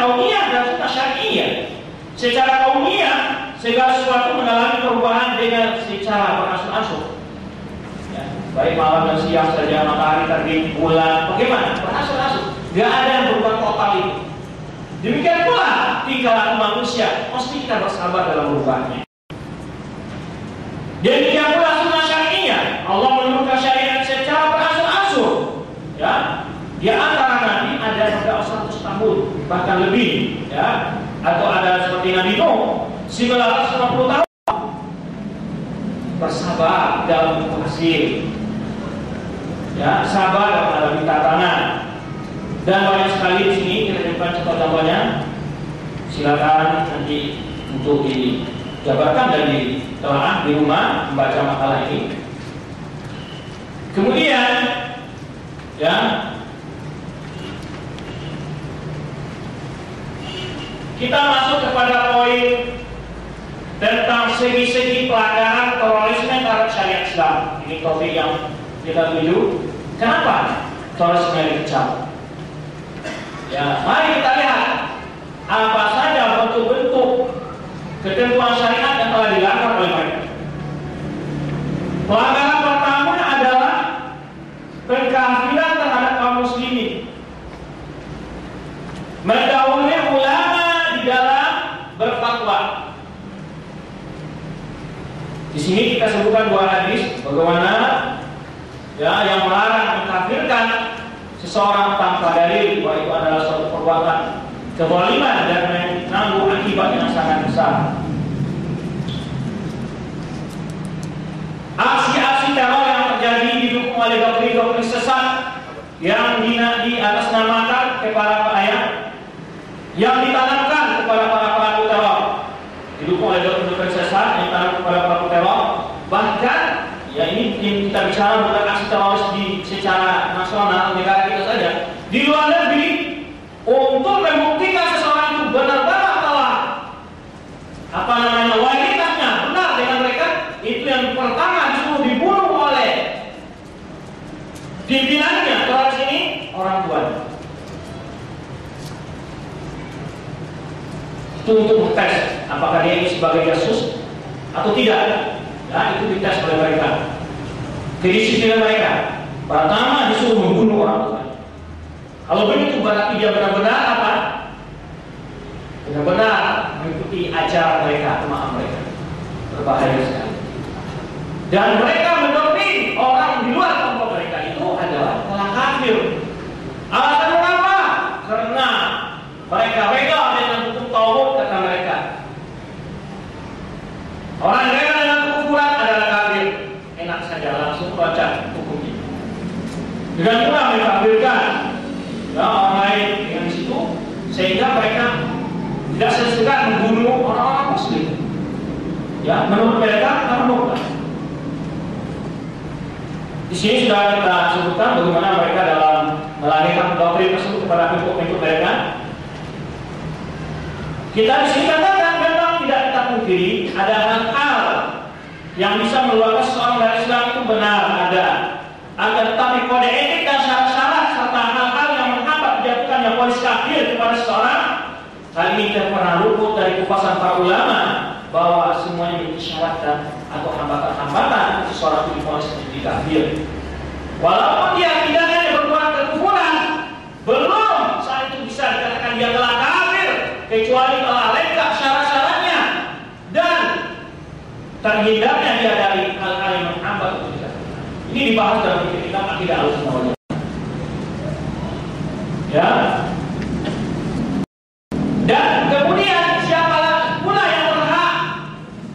kauniyah dan sunnah syar'iyah. Secara kauniyah, segala sesuatu mengalami perubahan dengan secara berangsur-angsur. Ya, baik malam dan siang saja, matahari terbit, bulan, bagaimana? Berangsur-angsur. Gak ada yang berubah total itu. Demikian pula tingkah manusia, mesti kita bersabar dalam berubahnya. Demikian pula sunnah syar'iyah, Allah menurunkan syariat secara berangsur-angsur. Ya, di antara Nabi ada 100 tahun bahkan lebih, ya, atau ada seperti Nabi Nuh 950 tahun. Bersabar dalam hasil, ya, sabar dalam menghadapi tantangan. Dan banyak sekali di sini kita berikan contoh-contohnya. Silakan nanti untuk dijabarkan dan ditelaah di rumah membaca makalah ini. Kemudian, ya, kita masuk kepada poin tentang segi-segi pelanggaran terorisme terhadap syariat Islam. Ini topik yang kita tuju. Kenapa terorisme dikecam? Ya, mari kita lihat apa saja bentuk-bentuk ketentuan syariat yang telah dilanggar oleh mereka. Pelanggaran pertama adalah pengkafiran terhadap kaum muslimin. Mendahului ulama di dalam berfatwa. Di sini kita sebutkan 2 hadis bagaimana, ya, yang melarang mengkafirkan seseorang tanpa dalil bahwa itu adalah suatu perbuatan kezaliman dan menanggung akibat yang sangat besar. Aksi-aksi teror yang terjadi didukung oleh doktrin-doktrin sesat yang diatasnamakan kepada ayat, yang ditanamkan kepada para pelaku teror, didukung oleh doktrin sesat yang ditanamkan kepada pelaku teror. Bahkan, ya, ini kita bicara bukan aksi teroris secara nasional negara kita saja, di luar negeri, untuk membuktikan seseorang itu benar-benar telah wanitanya benar dengan mereka, itu yang pertama disuruh dibunuh oleh pimpinannya teroris ini, orang tuanya. Itu untuk mengetes apakah dia ini sebagai jasus atau tidak. Ya, itu dites oleh mereka. Kedisiplinan mereka. Pertama disuruh membunuh orang tua. Kalau begitu berarti dia benar-benar apa? Benar-benar mengikuti ajaran mereka, pemahaman mereka. Berbahaya sekali. Dan mereka mendoktrin orang di luar kelompok mereka itu adalah telah kafir. Alasan kenapa? Karena mereka rela dengan hukum tauhid, kata mereka. Orang yang rela dengan kekufuran adalah kafir. Enak saja langsung baca hukum ini. Dengan mudah mengkafirkan, ya, orang lain dengan situ, sehingga mereka tidak segan membunuh orang-orang muslim. Ya, menurut mereka karena murtad. Di sini sudah kita sebutkan bagaimana mereka dalam melahirkan doktrin tersebut kepada pengikut mereka. Kita di sini katakan memang tidak kita pungkiri ada hal-hal yang bisa mengeluarkan seseorang dari Islam itu benar ada. Akan tetapi kode etik dan syarat-syarat serta hal-hal yang menghambat dijatuhkannya vonis kafir kepada seseorang, hal ini tidak pernah luput dari kupasan para ulama bahwa semuanya memiliki syarat dan atau hambatan-hambatan seseorang itu divonis menjadi kafir. Walaupun dia tidak hanya berbuat kekufuran, belum saat itu bisa dikatakan dia telah kafir kecuali telah lengkap syarat-syaratnya dan terhindarnya dia dari hal-hal yang menghambat untuk dikatakan. Ini dibahas dalam kitab Aqidah Ahlussunnah wal Jamaah. Ya. Dan kemudian siapa pula yang berhak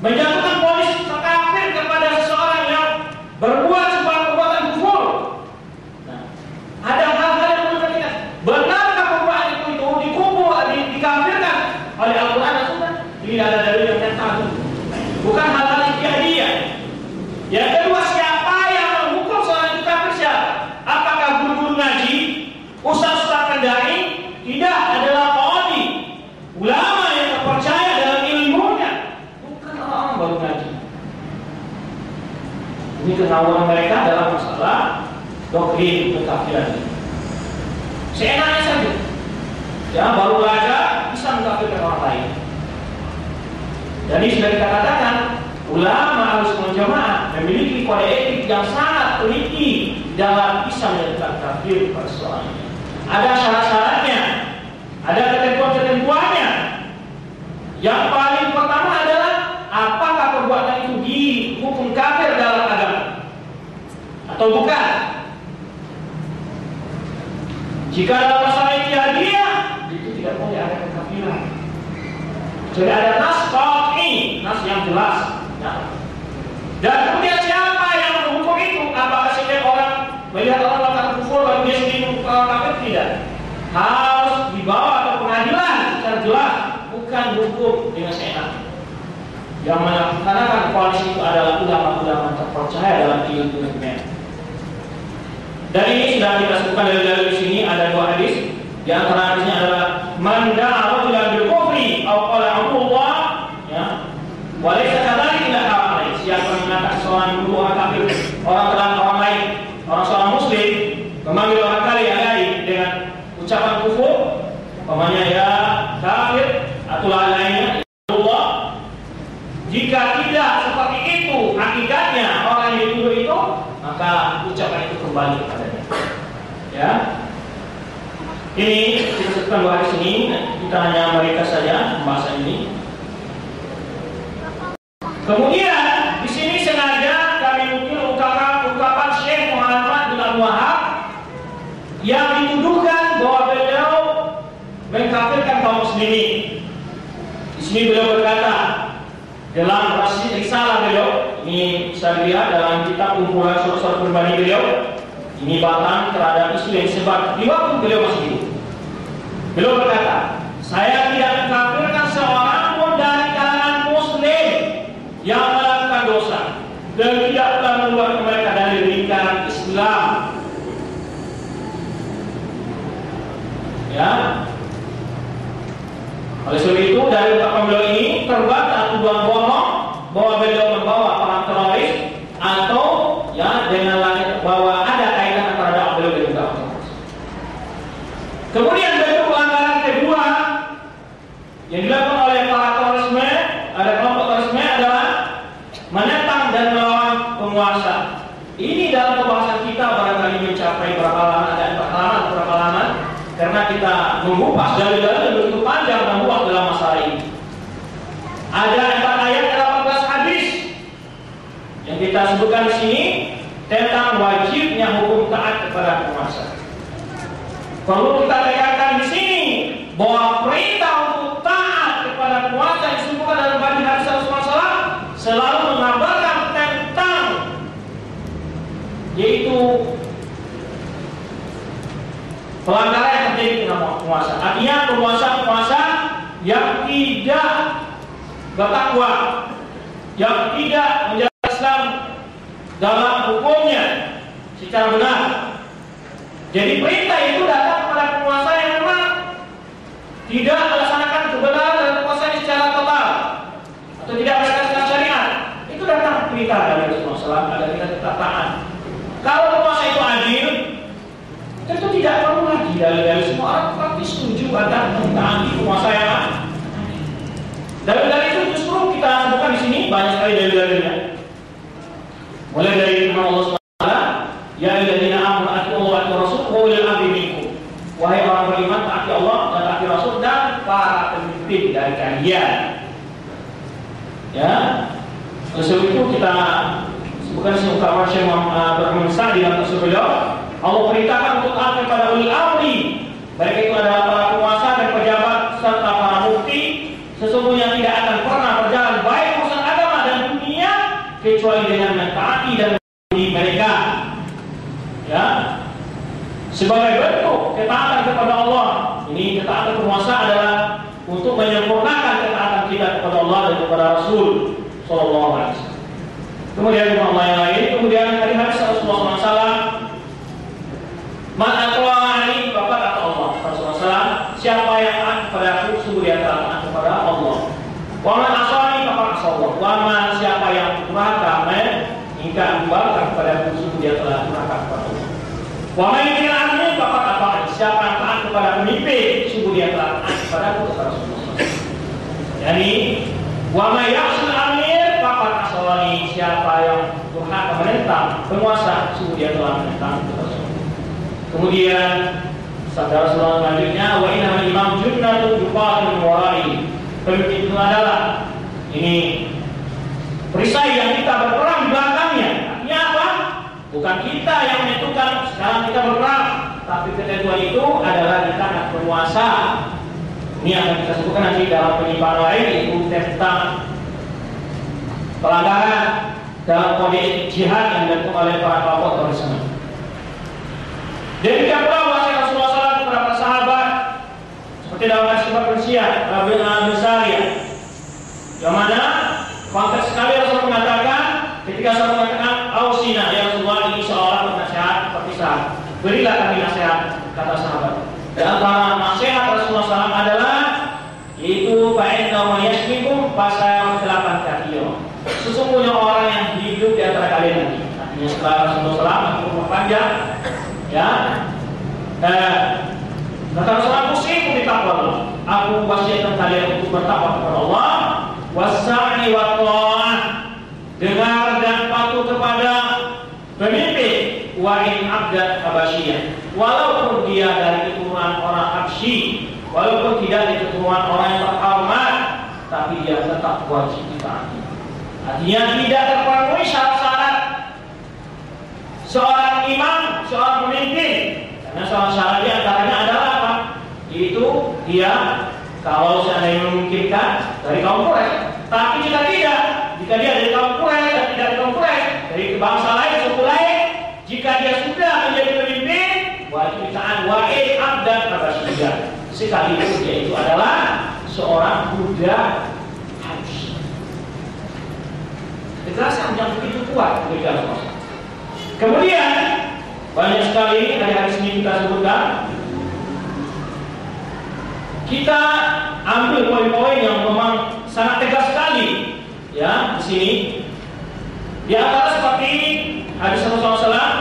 menjatuhkan vonis kafir kepada seseorang yang berbuat sebuah perbuatan kufur? Nah, ada hal-hal yang perlu kita benarkah perbuatan itu dikafirkan oleh Al-Quran dan Sunnah? Ini ada dalil yang nyata, bukan hal-hal istiadah. Yang kedua, siapa yang menghukum seorang itu kafir? Siapa? Apakah guru-guru ngaji, ustaz-ustaz kendari? Tidak, adalah qadhi, ulama yang terpercaya dalam ilmunya, bukan orang-orang baru ngaji. Ini kengawuran mereka dalam masalah doktrin kekafiran. Seenaknya saja. Ya, baru belajar Jadi sudah kita katakan, ulama harus menjamaah memiliki kode etik yang sangat teliti dalam bisa menentukan kafir pada seorang ini. Ada syarat-syaratnya, ada ketentuan-ketentuannya. Yang paling pertama adalah apakah perbuatan itu dihukum kafir dalam agama atau bukan. Jika dalam masalah ijtihadiyah itu tidak boleh ada kekafiran. Jadi ada nas qat'i, nas yang jelas. Ya. Dan kemudian siapa yang menghukum itu? Apakah setiap orang melihat orang melakukan kufur lalu dia sendiri kafir? Tidak. Harus dibawa ke pengadilan secara jelas, bukan hukum dengan seenaknya. Yang melaksanakan koalisi itu adalah ulama-ulama terpercaya dalam ilmu hukum. Dan ini sudah kita sebutkan dari di sini ada dua hadis. Di antara hadisnya adalah man da'a rajulan bil kufri aw qala Allah, ya. Wa laysa kadzalika illa ha'alai. Siapa yang mengatakan seorang guru orang kafir, orang lain, orang seorang muslim memanggil orang kali yang lain dengan ucapan kufur, umpamanya ya kafir atau lainnya Allah. Jika tidak seperti itu hakikatnya orang yang dituduh itu, maka ucapan itu kembali kepadanya. Ya. Ini kita sebutkan dua hadis ini, kita hanya meringkas saja pembahasan ini. Kemudian di sini sengaja kami mungkin ungkapan Syekh Muhammad bin Abdul Wahab yang dituduhkan bahwa beliau mengkafirkan kaum muslimin. Di sini beliau berkata dalam risalah beliau, ini bisa dilihat dalam kitab kumpulan surat-surat pribadi beliau. Ini batang terhadap isu yang disebar di waktu beliau masih hidup. Beliau berkata, saya tidak mengkafirkan seorang pun dari kalangan muslim yang melakukan dosa dan tidak pernah mengeluarkan mereka dari lingkaran Islam. Ya. Oleh sebab itu dari ucapan beliau ini terbantah tuduhan bohong bahwa beliau membawa para teroris atau ya dengan bahwa ada kaitan antara dakwah beliau dengan dakwah teroris. Kemudian bentuk pelanggaran kedua yang dilakukan oleh para terorisme, ada kelompok terorisme adalah menentang dan melawan penguasa. Ini dalam pembahasan kita barangkali mencapai berapa halaman karena kita mengupas dalil-dalil yang begitu panjang dan luas dalam masalah ini. Ada 4 ayat dan 18 hadis yang kita sebutkan di sini tentang wajibnya hukum taat kepada penguasa. Perlu kita tekankan di sini bahwa perintah untuk taat kepada penguasa yang disebutkan dalam hadis Rasulullah SAW selalu mengabarkan tentang yaitu pelanggaran yang terjadi dengan penguasa. Artinya penguasa yang tidak bertakwa, yang tidak menjaga Islam dalam hukumnya secara benar. Jadi perintah itu datang kepada penguasa yang memang tidak melaksanakan kebenaran dan kekuasaan secara total atau tidak melaksanakan syariat. Itu datang perintah dari Rasulullah SAW agar kita tetap taat. Kalau penguasa itu adil, tentu tidak perlu lagi dari semua orang pasti setuju akan mentaati penguasa yang adil. Dari itu justru kita sebutkan di sini banyak sekali dalil-dalilnya. Mulai dari firman Allah SWT, ya ayyuhalladzina amanu atii'u wa atii'ur rasul wa ulil amri minkum. Wahai orang beriman, taati Allah dan taati Rasul dan para pemimpin dari kalian. Ya. Oleh sebab itu kita sebutkan di ungkapan Syekh Muhammad Sa'di dalam tafsir beliau, Allah perintahkan untuk taat kepada ulil amri, baik itu adalah para penguasa dan pejabat serta para mufti. Sesungguhnya tidak akan pernah berjalan baik urusan agama dan dunia kecuali dengan mentaati dan mengikuti mereka. Ya, sebagai bentuk ketaatan kepada Allah. Ini ketaatan penguasa adalah untuk menyempurnakan ketaatan kita kepada Allah dan kepada Rasul Sallallahu Alaihi Wasallam. Kemudian Allah yang lain, kemudian dari hadis Rasulullah SAW, man atwa'ani faqad ata Allah. Rasulullah SAW, siapa yang taat kepada aku, sungguh dia taat kepada Allah. Wa man asani faqad asa Allah. Wa man siapa yang durhaka ingkar membalas kepada aku, sungguh dia telah durhaka kepada Allah. Wa man yuti'ani faqad ata'ani. Siapa yang taat kepada pemimpin, sungguh dia telah taat kepada aku, kata Rasulullah SAW. Jadi Wa may ya'sul amir faqad asawani, siapa yang berhak menentang penguasa, sungguh dia telah menentang Rasul. Kemudian sabda Rasulullah selanjutnya, wa inna al-imam junnatun yuqatil warai. Pemimpin itu adalah ini perisai yang kita berperang di belakangnya. Artinya apa? Bukan kita yang menentukan sekarang kita berperang, tapi ketentuan itu adalah di tangan penguasa. Ini akan kita sebutkan nanti dalam penyimpangan lain, yaitu tentang pelanggaran dalam kode jihad yang dilakukan oleh para kelompok terorisme. Demikian pula wasiat Rasulullah SAW kepada para sahabat, seperti dalam hadis Persia, Rabi bin Sariyah, yang mana konteks sekali Rasul mengatakan, ketika Rasul mengatakan Ausina ya Rasulullah, ini seorang nasihat seperti saat, berilah kami nasihat, kata sahabat. Dan antara nasihat Rasulullah SAW adalah yaitu fa'inna wa yashmikum pasal 8 katiyo. Sesungguhnya orang yang hidup di antara kalian nanti, artinya setelah Rasulullah SAW umur panjang, ya, kata Rasulullah, usikum bitaqwallah, aku wasiatkan kalian untuk bertakwa kepada Allah, wassa'i wa ta'ah, dengar dan patuh kepada pemimpin, wa in abdan habasyiyah, walaupun dia dari keturunan orang Habsyi, walaupun tidak dari keturunan orang yang terhormat, tapi dia tetap wajib ditaati. Artinya tidak terpenuhi syarat-syarat seorang imam, seorang pemimpin. Karena seorang syarat di antaranya adalah apa? Yaitu dia kalau seandainya memungkinkan dari kaum Quraisy. Tapi jika tidak, jika dia dari kaum Quraisy dan tidak dari kaum Quraisy, dari bangsa lain, suku lain, jika dia sudah menjadi pemimpin, wajib taat wa'id abdan habasyiyah. Sekaligus dia itu adalah seorang budak Habsyi. Kejelasan yang begitu kuat ketika Rasulullah. Kemudian banyak sekali dari hadis ini kita sebutkan. Kita ambil poin-poin yang memang sangat tegas sekali, ya, di sini. Di antara seperti hadis Rasulullah SAW,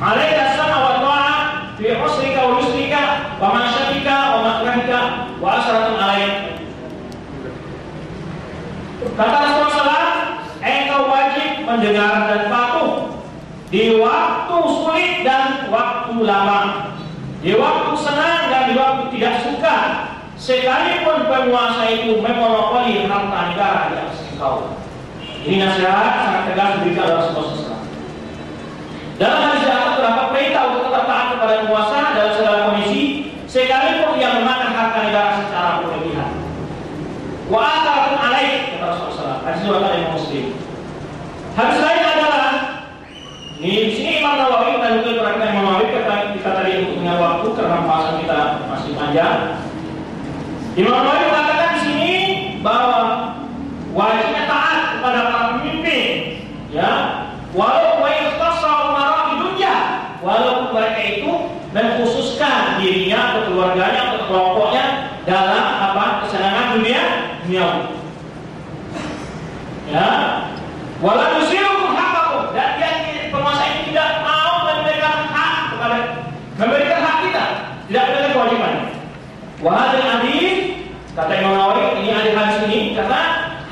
alaika sama wa ta'ah fi usrika wa yusrika wa masyarika wa makrahika wa asratun alaik. Kata Rasulullah SAW, engkau wajib mendengar dan patuh di waktu sulit dan waktu lama, di waktu senang dan di waktu tidak suka, sekalipun penguasa itu memonopoli harta negara di atas engkau. Ini nasihat sangat tegas diberikan oleh Rasulullah SAW. Dalam hadis yang terdapat perintah untuk tetap taat kepada penguasa dalam segala kondisi, sekalipun dia memakan harta negara secara berlebihan. Wa ataratun alaik, kata Rasulullah SAW. Hadis riwayat Imam Muslim. Hadis lain adalah di sini Imam Nawawi dan juga perhatian Imam Nawawi kita tadi untuk punya waktu karena pembahasan kita masih panjang. Imam Nawawi mengatakan di sini bahwa wajibnya taat kepada para pemimpin, ya, walaupun walaupun mereka itu mengkhususkan dirinya atau keluarganya atau kelompoknya dalam apa kesenangan dunia, ya, walau yusirukum haqakum, dan dia penguasa ini tidak mau memberikan hak kepada memberikan hak kita, tidak memberikan kewajiban. Wahai hadis, kata Imam Nawawi, ini ada hadis ini karena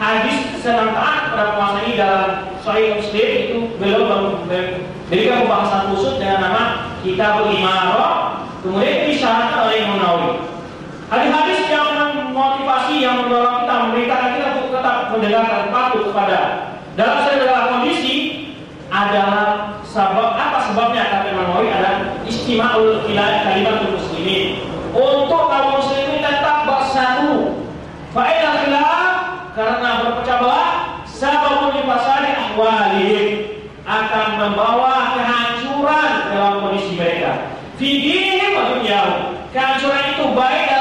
hadis senang taat kepada penguasa ini dalam Sahih Muslim itu belum memberikan pembahasan khusus dengan nama Kitabul Imarah, kemudian disyaratkan oleh Imam Nawawi. Hadis-hadis yang memotivasi, yang mendorong kita, memberitakan kita untuk tetap mendengarkan patuh kepada dalam segala kondisi adalah sebab apa sebabnya kata Imam Nawawi adalah istima'ul kalimatul muslimin, untuk kaum muslimin tetap bersatu. Faedah khilaf, karena berpecah belah, sababun fasadi ahwalihim, akan membawa kehancuran dalam kondisi mereka. Fi dinihim wa dunyahum, kehancuran itu baik